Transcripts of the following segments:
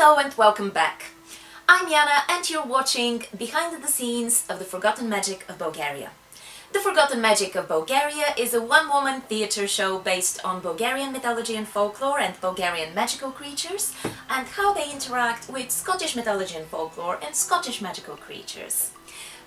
Hello and welcome back. I'm Yana and you're watching Behind the Scenes of the Forgotten Magic of Bulgaria. The Forgotten Magic of Bulgaria is a one-woman theatre show based on Bulgarian mythology and folklore and Bulgarian magical creatures and how they interact with Scottish mythology and folklore and Scottish magical creatures.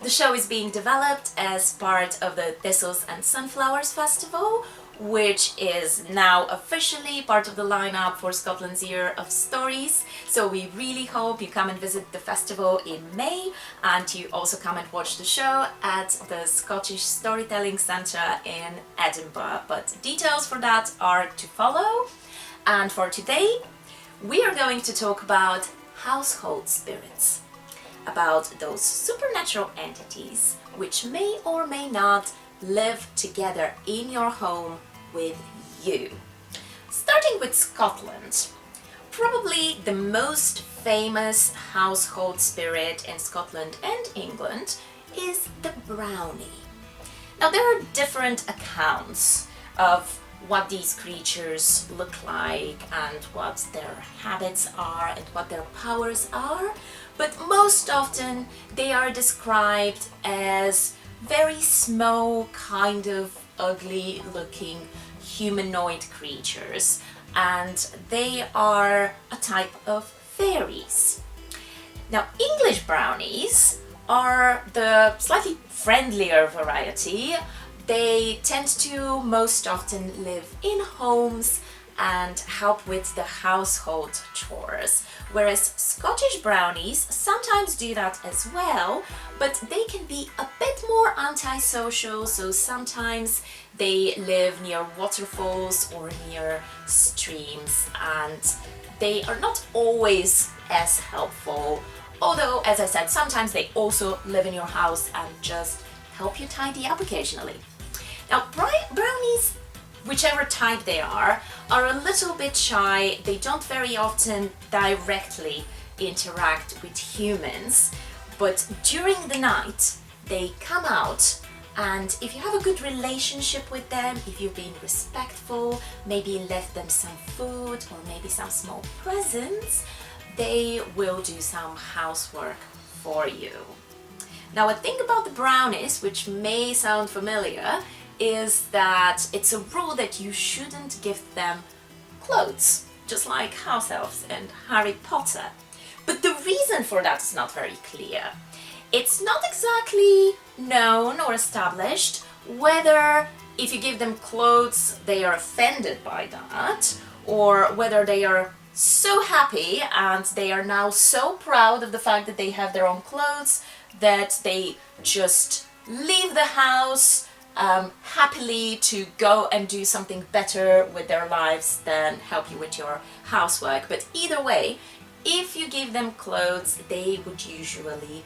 The show is being developed as part of the Thistles and Sunflowers festival, which is now officially part of the lineup for Scotland's Year of Stories. So we really hope you come and visit the festival in May, and you also come and watch the show at the Scottish Storytelling Centre in Edinburgh. But details for that are to follow. And for today, we are going to talk about household spirits, about those supernatural entities which may or may not live together in your home with you. Starting with Scotland, probably the most famous household spirit in Scotland and England is the brownie. Now there are different accounts of what these creatures look like and what their habits are and what their powers are, but most often they are described as very small, kind of ugly looking humanoid creatures, and they are a type of fairies. Now English brownies are the slightly friendlier variety. They tend to most often live in homes and help with the household chores, whereas Scottish brownies sometimes do that as well, but they can be a bit more antisocial, so sometimes they live near waterfalls or near streams, and they are not always as helpful, although, as I said, sometimes they also live in your house and just help you tidy up occasionally. Now, brownies, whichever type they are a little bit shy. They don't very often directly interact with humans, but during the night they come out, and if you have a good relationship with them, if you've been respectful, maybe left them some food or maybe some small presents, they will do some housework for you. Now, a thing about the brownies, which may sound familiar, is that it's a rule that you shouldn't give them clothes, just like house elves and Harry Potter. But the reason for that is not very clear. It's not exactly known or established whether if you give them clothes they are offended by that, or whether they are so happy and they are now so proud of the fact that they have their own clothes that they just leave the house happily to go and do something better with their lives than help you with your housework. But either way, if you give them clothes, they would usually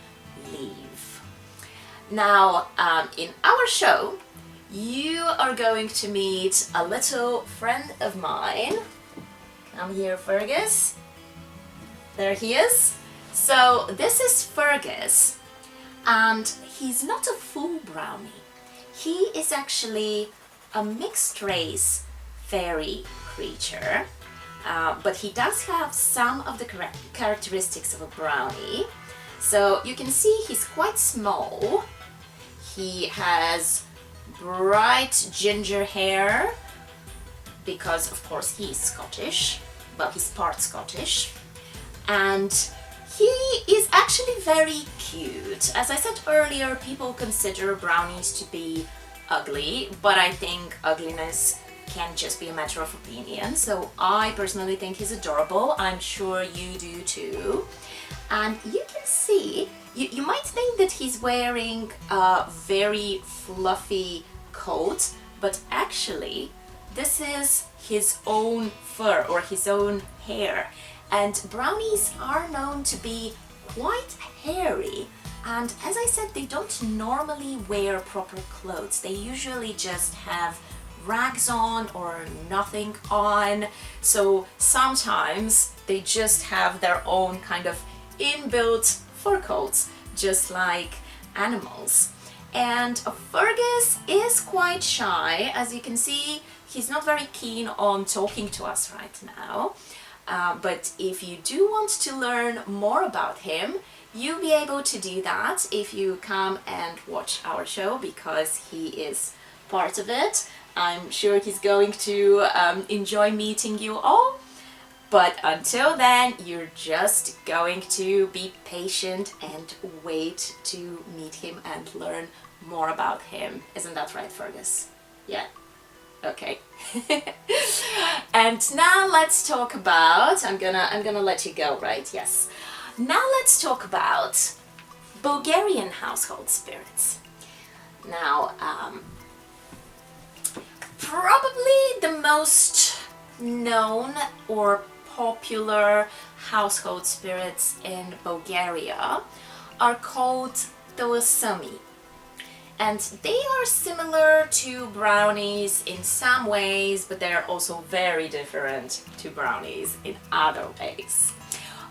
leave. Now, in our show, you are going to meet a little friend of mine. Come here, Fergus. There he is. So this is Fergus, and he's not a full brownie. He is actually a mixed race fairy creature, but he does have some of the characteristics of a brownie. So you can see he's quite small. He has bright ginger hair because, of course, he's Scottish. Well, he's part Scottish. And he is actually very cute. As I said earlier, people consider brownies to be ugly, but I think ugliness can just be a matter of opinion. So I personally think he's adorable. I'm sure you do too. And you can see, you might think that he's wearing a very fluffy coat, but actually this is his own fur or his own hair. And brownies are known to be quite hairy, and as I said, they don't normally wear proper clothes. They usually just have rags on or nothing on, so sometimes they just have their own kind of inbuilt fur coats, just like animals. And Fergus is quite shy. As you can see, he's not very keen on talking to us right now. But if you do want to learn more about him, you'll be able to do that if you come and watch our show, because he is part of it. I'm sure he's going to enjoy meeting you all. But until then, you're just going to be patient and wait to meet him and learn more about him. Isn't that right, Fergus? Yeah? Okay. And now let's talk about, I'm gonna let you go, right? Yes. Now let's talk about Bulgarian household spirits. Now, probably the most known or popular household spirits in Bulgaria are called talasumi. And they are similar to brownies in some ways, but they're also very different to brownies in other ways.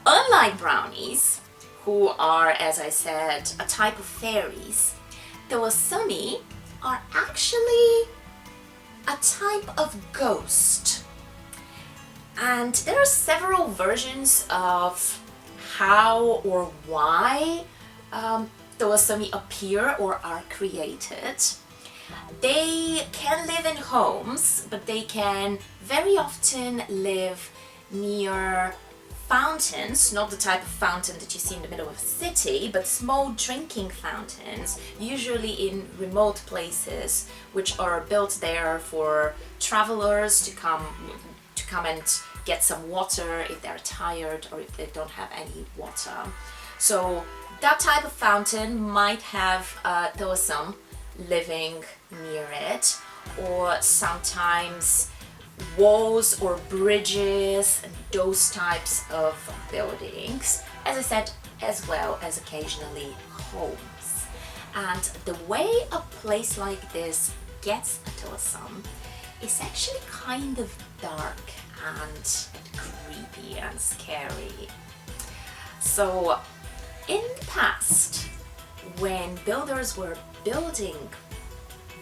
Unlike brownies, who are, as I said, a type of fairies, talasumi are actually a type of ghost. And there are several versions of how or why talasumi appear or are created. They can live in homes, but they can very often live near fountains, not the type of fountain that you see in the middle of a city, but small drinking fountains, usually in remote places, which are built there for travelers to come and get some water if they're tired or if they don't have any water. So that type of fountain might have talasum living near it, or sometimes walls or bridges, those types of buildings, as I said, as well as occasionally homes. And the way a place like this gets a talasum is actually kind of dark and creepy and scary. So in the past, when builders were building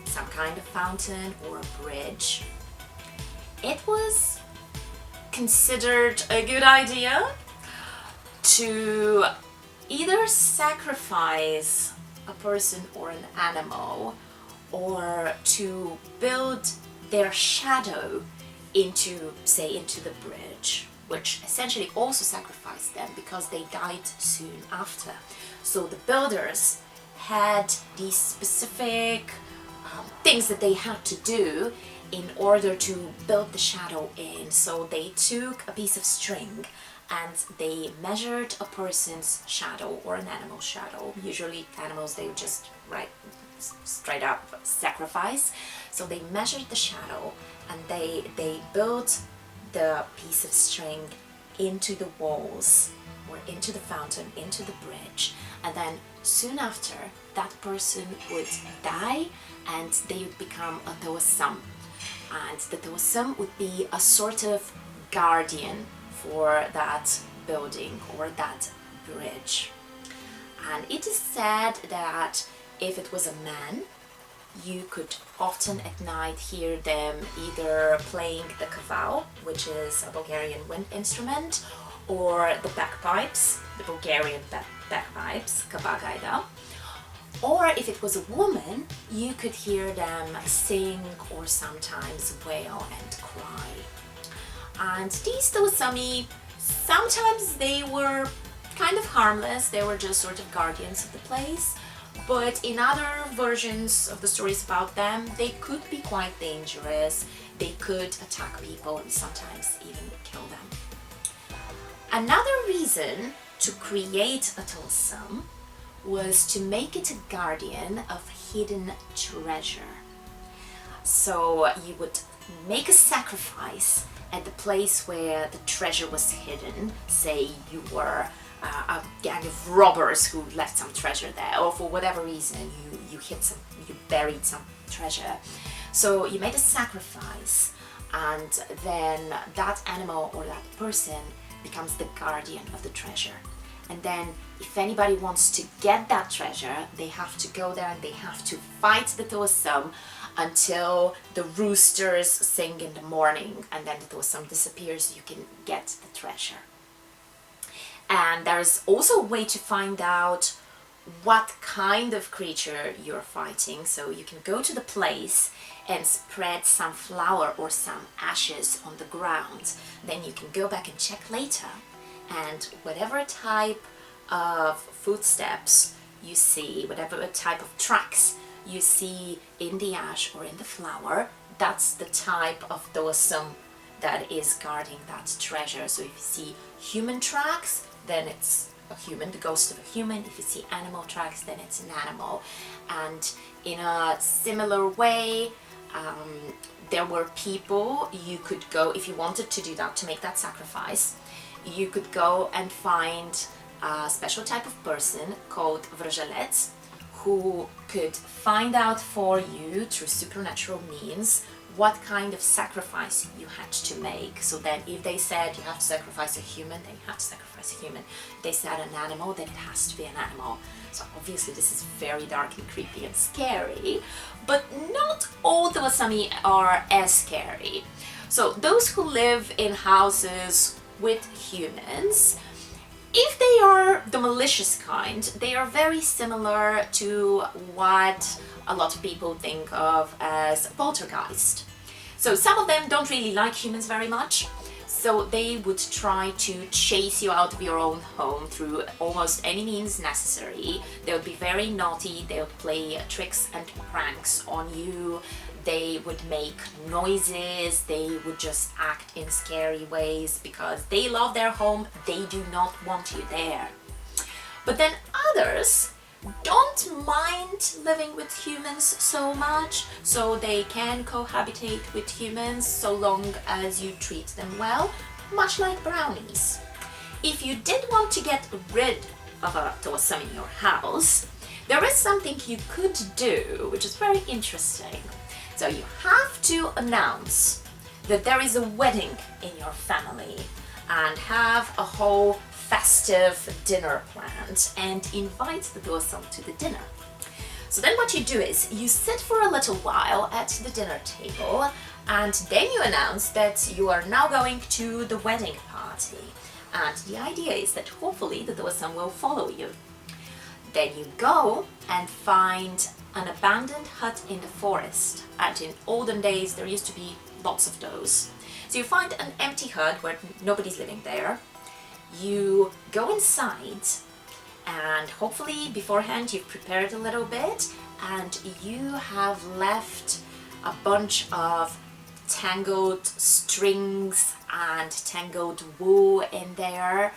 some kind of fountain or a bridge, it was considered a good idea to either sacrifice a person or an animal, or to build their shadow into the bridge, which essentially also sacrificed them because they died soon after. So the builders had these specific things that they had to do in order to build the shadow in. So they took a piece of string and they measured a person's shadow or an animal's shadow. Usually animals, they would just straight up sacrifice. So they measured the shadow and they built the piece of string into the walls or into the fountain, into the bridge, and then soon after that person would die and they would become a talasum. And the talasum would be a sort of guardian for that building or that bridge. And it is said that if it was a man, you could often at night hear them either playing the kaval, which is a Bulgarian wind instrument, or the bagpipes, the Bulgarian bagpipes, kabagaida. Or if it was a woman, you could hear them sing or sometimes wail and cry. And these talasumi, sometimes they were kind of harmless, they were just sort of guardians of the place. But in other versions of the stories about them, they could be quite dangerous, they could attack people and sometimes even kill them. Another reason to create a talasum was to make it a guardian of hidden treasure. So you would make a sacrifice at the place where the treasure was hidden. Say you were a gang of robbers who left some treasure there, or for whatever reason you buried some treasure. So you made a sacrifice, and then that animal or that person becomes the guardian of the treasure. And then if anybody wants to get that treasure, they have to go there and they have to fight the talasum until the roosters sing in the morning, and then the Thistles disappears, you can get the treasure. And there's also a way to find out what kind of creature you're fighting. So you can go to the place and spread some flour or some ashes on the ground. Then you can go back and check later, and whatever type of footsteps you see, whatever type of tracks you see in the ash or in the flour, that's the type of Thistles that is guarding that treasure. So if you see human tracks, then it's a human, the ghost of a human. If you see animal tracks, then it's an animal. And in a similar way, there were people you could go, if you wanted to do that, to make that sacrifice, you could go and find a special type of person called vrzelec, who could find out for you through supernatural means what kind of sacrifice you had to make. So then if they said you have to sacrifice a human, then you have to sacrifice a human. If they said an animal, then it has to be an animal. So obviously this is very dark and creepy and scary, but not all the Thistles are as scary. So those who live in houses with humans, if they are the malicious kind, they are very similar to what a lot of people think of as poltergeist. So some of them don't really like humans very much, so they would try to chase you out of your own home through almost any means necessary. They would be very naughty, they would play tricks and pranks on you, they would make noises, they would just act in scary ways because they love their home, they do not want you there. But then others don't mind living with humans so much, so they can cohabitate with humans so long as you treat them well, much like brownies. If you did want to get rid of a Thistles in your house, there is something you could do, which is very interesting. So you have to announce that there is a wedding in your family and have a whole festive dinner planned and invite the Thistles to the dinner. So then what you do is you sit for a little while at the dinner table, and then you announce that you are now going to the wedding party. And the idea is that hopefully the Thistles will follow you. Then you go and find an abandoned hut in the forest, and in olden days there used to be lots of those. So you find an empty hut where nobody's living there, you go inside, and hopefully beforehand you've prepared a little bit, and you have left a bunch of tangled strings and tangled wool in there,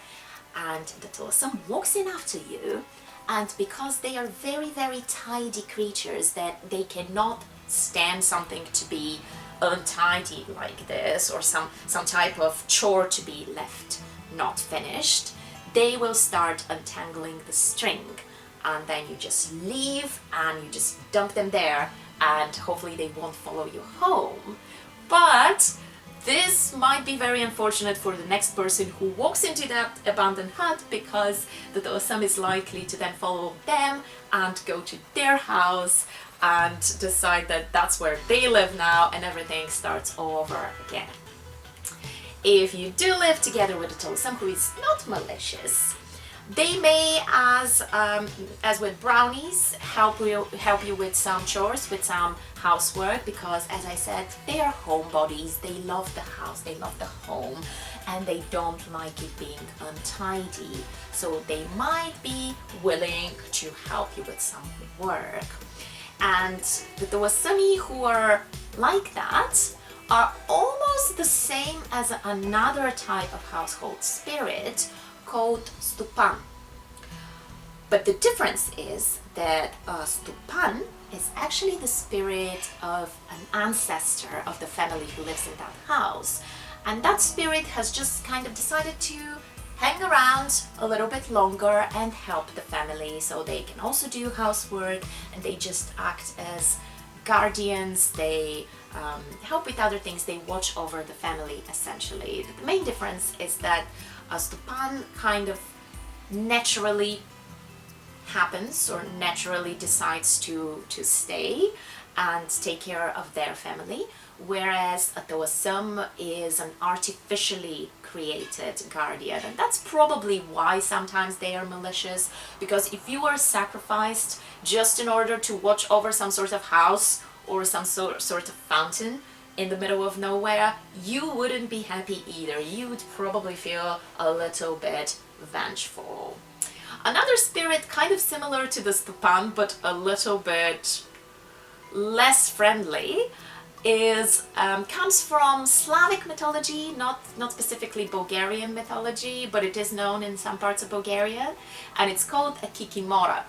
and the Thistles walks in after you. And because they are very, very tidy creatures, that they cannot stand something to be untidy like this, or some type of chore to be left not finished, they will start untangling the string, and then you just leave and you just dump them there, and hopefully they won't follow you home. But this might be very unfortunate for the next person who walks into that abandoned hut, because the Thistles is likely to then follow them and go to their house and decide that that's where they live now, and everything starts all over again. If you do live together with a Thistles who is not malicious, they may, as with brownies, help you with some chores, with some housework, because as I said, they are homebodies, they love the house, they love the home, and they don't like it being untidy. So they might be willing to help you with some work. And the Thistles who are like that are almost the same as another type of household spirit called stupan. But the difference is that stupan is actually the spirit of an ancestor of the family who lives in that house. And that spirit has just kind of decided to hang around a little bit longer and help the family, so they can also do housework, and they just act as guardians, they help with other things, they watch over the family essentially. The main difference is that stupan kind of naturally happens or naturally decides to stay, and take care of their family, whereas a talasum is an artificially created guardian, and that's probably why sometimes they are malicious, because if you were sacrificed just in order to watch over some sort of house or some sort of fountain in the middle of nowhere, you wouldn't be happy either. You would probably feel a little bit vengeful. Another spirit kind of similar to the Stupan but a little bit less friendly is comes from Slavic mythology, not specifically Bulgarian mythology, but it is known in some parts of Bulgaria, and it's called a kikimora.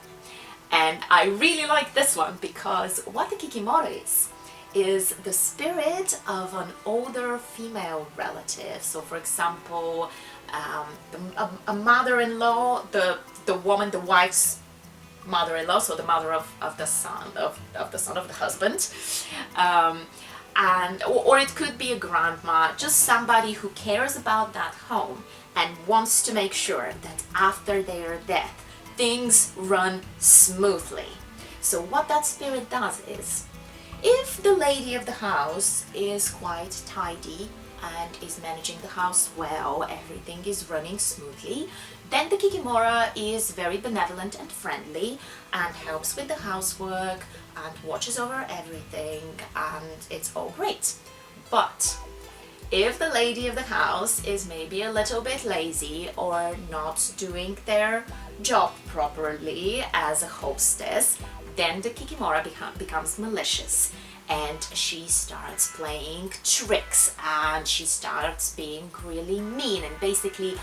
And I really like this one because what a kikimora is the spirit of an older female relative. So for example, a mother-in-law, the woman, the wife's mother-in-law, so the mother of the son of the husband, or it could be a grandma, just somebody who cares about that home and wants to make sure that after their death things run smoothly. So what that spirit does is, if the lady of the house is quite tidy and is managing the house well, everything is running smoothly, then the kikimora is very benevolent and friendly and helps with the housework and watches over everything, and it's all great. But if the lady of the house is maybe a little bit lazy or not doing their job properly as a hostess, then the kikimora becomes malicious, and she starts playing tricks and she starts being really mean and basically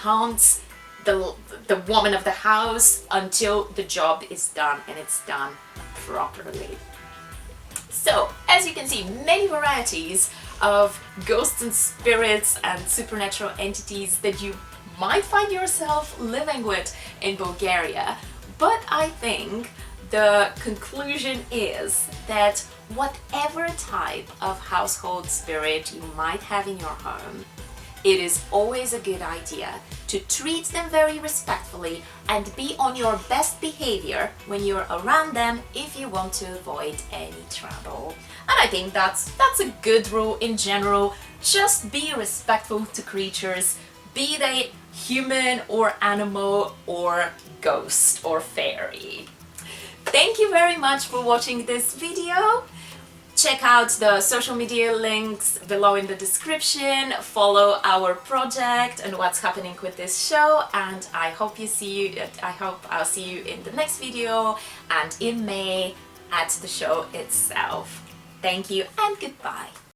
haunts the woman of the house until the job is done and it's done properly. So, as you can see, many varieties of ghosts and spirits and supernatural entities that you might find yourself living with in Bulgaria, but I think the conclusion is that whatever type of household spirit you might have in your home, it is always a good idea to treat them very respectfully and be on your best behavior when you're around them if you want to avoid any trouble. And I think that's a good rule in general. Just be respectful to creatures, be they human or animal or ghost or fairy. Thank you very much for watching this video. Check out the social media links below in the description, follow our project and what's happening with this show, and I hope I'll see you in the next video and in May at the show itself. Thank you and goodbye.